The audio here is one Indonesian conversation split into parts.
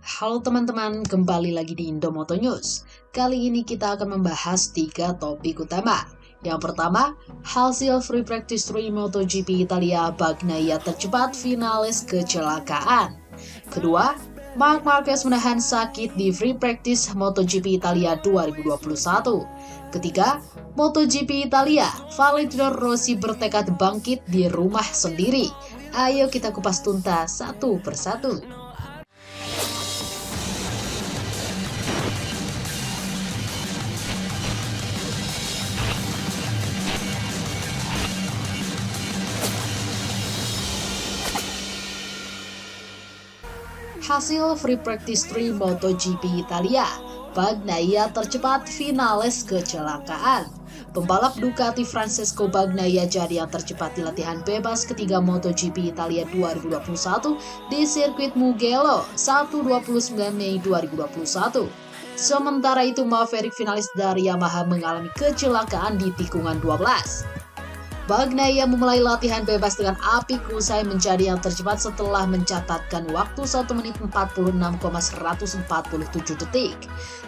Halo teman-teman, kembali lagi di Indomoto News. Kali ini kita akan membahas 3 topik utama. Yang pertama, hasil free practice 3 MotoGP Italia, Bagnaia tercepat finalis kecelakaan. Kedua, Marc Marquez menahan sakit di free practice MotoGP Italia 2021. Ketiga, MotoGP Italia, Valentino Rossi bertekad bangkit di rumah sendiri. Ayo kita kupas tuntas satu persatu. Hasil free practice 3 MotoGP Italia, Bagnaia tercepat finalis kecelakaan. Pembalap Ducati Francesco Bagnaia jadi yang tercepat di latihan bebas ketiga MotoGP Italia 2021 di sirkuit Mugello 1-29 Mei 2021. Sementara itu, Maverick finalis dari Yamaha mengalami kecelakaan di tikungan 12. Bagnaia memulai latihan bebas dengan apik usai menjadi yang tercepat setelah mencatatkan waktu 1 menit 46,147 detik.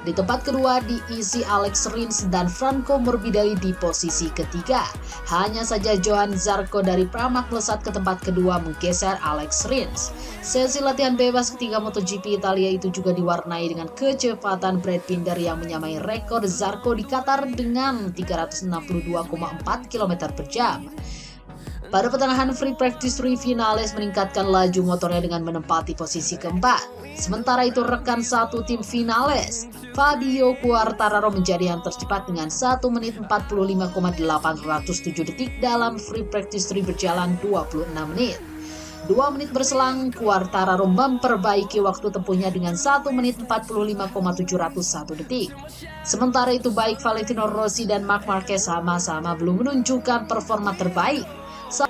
Di tempat kedua diisi Alex Rins dan Franco Morbidelli di posisi ketiga. Hanya saja Johan Zarco dari Pramac melesat ke tempat kedua menggeser Alex Rins. Sesi latihan bebas ketiga MotoGP Italia itu juga diwarnai dengan kecepatan Brad Binder yang menyamai rekor Zarco di Qatar dengan 362,4 km per jam. Pada pertengahan free practice 3, finalis meningkatkan laju motornya dengan menempati posisi keempat. Sementara itu rekan satu tim finalis, Fabio Quartararo menjadi yang tercepat dengan 1 menit 45,807 detik dalam free practice 3 berjalan 26 menit. 2 menit berselang, Quartararo memperbaiki waktu tempuhnya dengan 1 menit 45,701 detik. Sementara itu baik Valentino Rossi dan Marc Marquez sama-sama belum menunjukkan performa terbaik.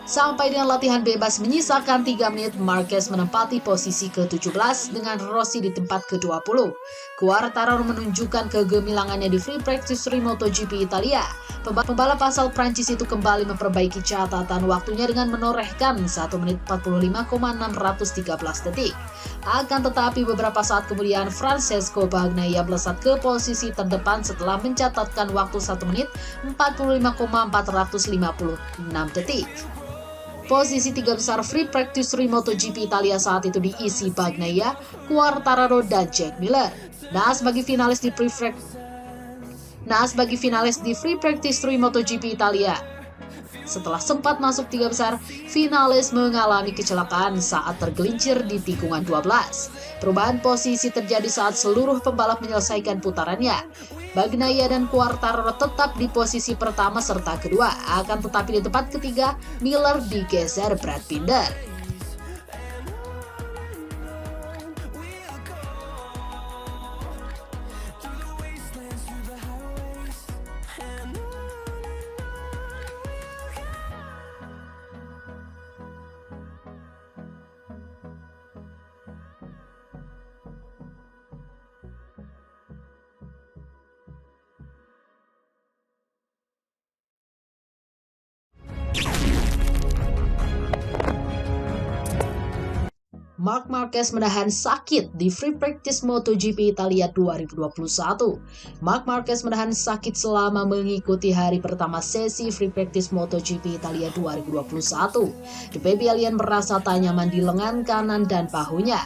Sampai dengan latihan bebas menyisakan 3 menit, Marquez menempati posisi ke-17 dengan Rossi di tempat ke-20. Quartararo menunjukkan kegemilangannya di free practice 3 MotoGP Italia. Pembalap asal Prancis itu kembali memperbaiki catatan waktunya dengan menorehkan 1 menit 45,613 detik. Akan tetapi beberapa saat kemudian Francesco Bagnaia melesat ke posisi terdepan setelah mencatatkan waktu 1 menit 45,456 detik. Posisi 3 besar free practice 3 MotoGP Italia saat itu diisi Bagnaia, Quartararo, dan Jack Miller. Nah, sebagai finalis di free practice 3 MotoGP Italia, setelah sempat masuk 3 besar, finalis mengalami kecelakaan saat tergelincir di tikungan 12. Perubahan posisi terjadi saat seluruh pembalap menyelesaikan putarannya. Bagnaia dan Quartararo tetap di posisi pertama serta kedua, akan tetapi di tempat ketiga, Miller digeser Brad Binder. Marc Marquez menahan sakit di free practice MotoGP Italia 2021. Marc Marquez menahan sakit selama mengikuti hari pertama sesi free practice MotoGP Italia 2021. The Baby Alien merasa tak nyaman di lengan kanan dan bahunya.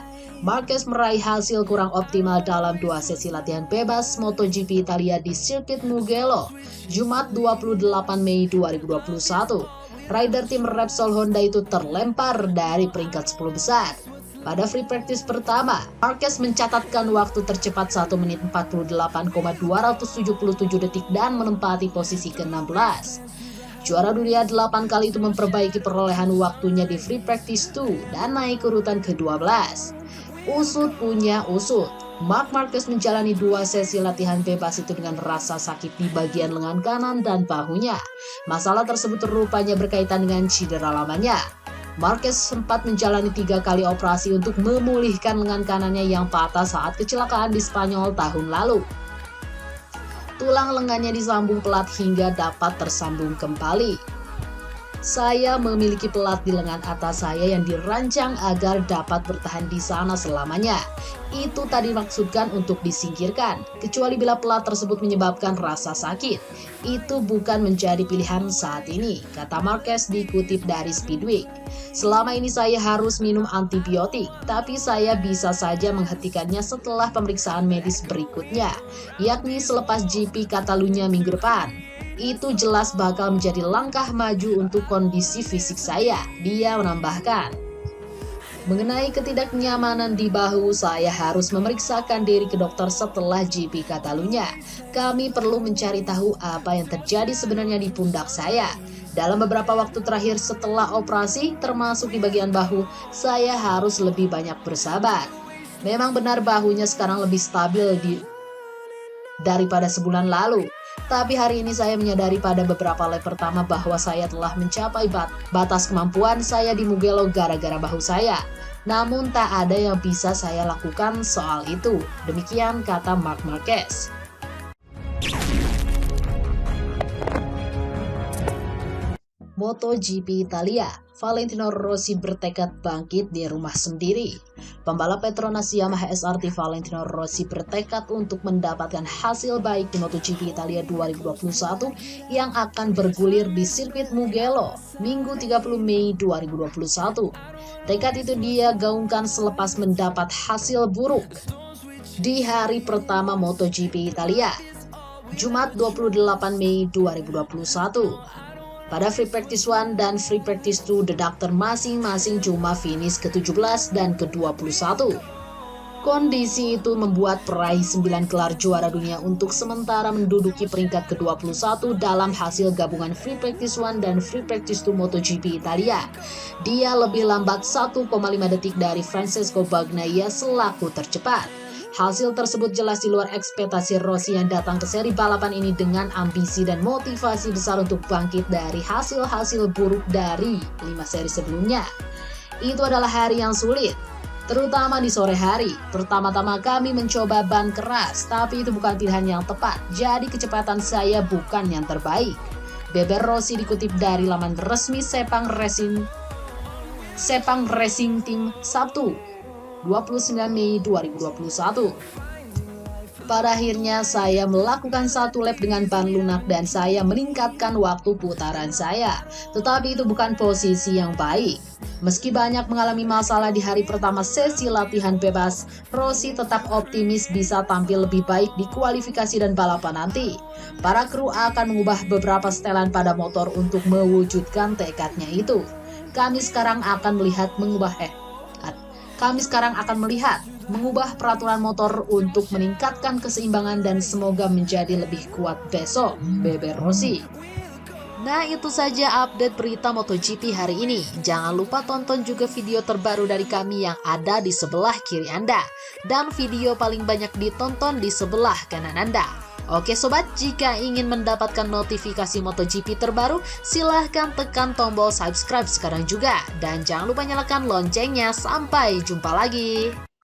Marquez meraih hasil kurang optimal dalam 2 sesi latihan bebas MotoGP Italia di sirkuit Mugello, Jumat 28 Mei 2021. Rider tim Repsol Honda itu terlempar dari peringkat 10 besar. Pada free practice pertama, Marquez mencatatkan waktu tercepat 1 menit 48,277 detik dan menempati posisi ke-16. Juara dunia 8 kali itu memperbaiki perolehan waktunya di free practice 2 dan naik ke urutan ke-12. Usut punya usut. Marc Marquez menjalani 2 sesi latihan bebas itu dengan rasa sakit di bagian lengan kanan dan bahunya. Masalah tersebut rupanya berkaitan dengan cedera lamanya. Marquez sempat menjalani 3 kali operasi untuk memulihkan lengan kanannya yang patah saat kecelakaan di Spanyol tahun lalu. Tulang lengannya disambung pelat hingga dapat tersambung kembali. Saya memiliki pelat di lengan atas saya yang dirancang agar dapat bertahan di sana selamanya. Itu tadi dimaksudkan untuk disingkirkan, kecuali bila pelat tersebut menyebabkan rasa sakit. Itu bukan menjadi pilihan saat ini, kata Marquez dikutip dari Speedweek. Selama ini saya harus minum antibiotik, tapi saya bisa saja menghentikannya setelah pemeriksaan medis berikutnya, yakni selepas GP Catalunya minggu depan. Itu jelas bakal menjadi langkah maju untuk kondisi fisik saya, dia menambahkan. Mengenai ketidaknyamanan di bahu, saya harus memeriksakan diri ke dokter setelah GP Catalunya. Kami perlu mencari tahu apa yang terjadi sebenarnya di pundak saya. Dalam beberapa waktu terakhir setelah operasi, termasuk di bagian bahu, saya harus lebih banyak bersabar. Memang benar bahunya sekarang lebih stabil daripada sebulan lalu. Tapi hari ini saya menyadari pada beberapa lap pertama bahwa saya telah mencapai batas kemampuan saya di Mugello gara-gara bahu saya. Namun tak ada yang bisa saya lakukan soal itu. Demikian kata Marc Marquez. MotoGP Italia, Valentino Rossi bertekad bangkit di rumah sendiri. Pembalap Petronas Yamaha SRT Valentino Rossi bertekad untuk mendapatkan hasil baik di MotoGP Italia 2021 yang akan bergulir di sirkuit Mugello, Minggu 30 Mei 2021. Tekad itu dia gaungkan selepas mendapat hasil buruk di hari pertama MotoGP Italia, Jumat 28 Mei 2021. Pada Free Practice 1 dan Free Practice 2, The Doctor masing-masing cuma finish ke-17 dan ke-21. Kondisi itu membuat peraih 9 gelar juara dunia untuk sementara menduduki peringkat ke-21 dalam hasil gabungan Free Practice 1 dan Free Practice 2 MotoGP Italia. Dia lebih lambat 1,5 detik dari Francesco Bagnaia selaku tercepat. Hasil tersebut jelas di luar ekspektasi Rossi yang datang ke seri balapan ini dengan ambisi dan motivasi besar untuk bangkit dari hasil-hasil buruk dari 5 seri sebelumnya. Itu adalah hari yang sulit, terutama di sore hari. Pertama-tama kami mencoba ban keras, tapi itu bukan pilihan yang tepat, jadi kecepatan saya bukan yang terbaik. Beber Rossi dikutip dari laman resmi Sepang Racing Team Sabtu 29 Mei 2021. Pada akhirnya saya melakukan satu lap dengan ban lunak dan saya meningkatkan waktu putaran saya. Tetapi itu bukan posisi yang baik. Meski banyak mengalami masalah di hari pertama sesi latihan bebas, Rossi tetap optimis bisa tampil lebih baik di kualifikasi dan balapan nanti. Para kru akan mengubah beberapa setelan pada motor untuk mewujudkan tekadnya itu. Kami sekarang akan mengubah peraturan motor untuk meningkatkan keseimbangan dan semoga menjadi lebih kuat besok, Beber Rossi. Nah, itu saja update berita MotoGP hari ini. Jangan lupa tonton juga video terbaru dari kami yang ada di sebelah kiri Anda. Dan video paling banyak ditonton di sebelah kanan Anda. Oke sobat, jika ingin mendapatkan notifikasi MotoGP terbaru, silahkan tekan tombol subscribe sekarang juga. Dan jangan lupa nyalakan loncengnya. Sampai jumpa lagi.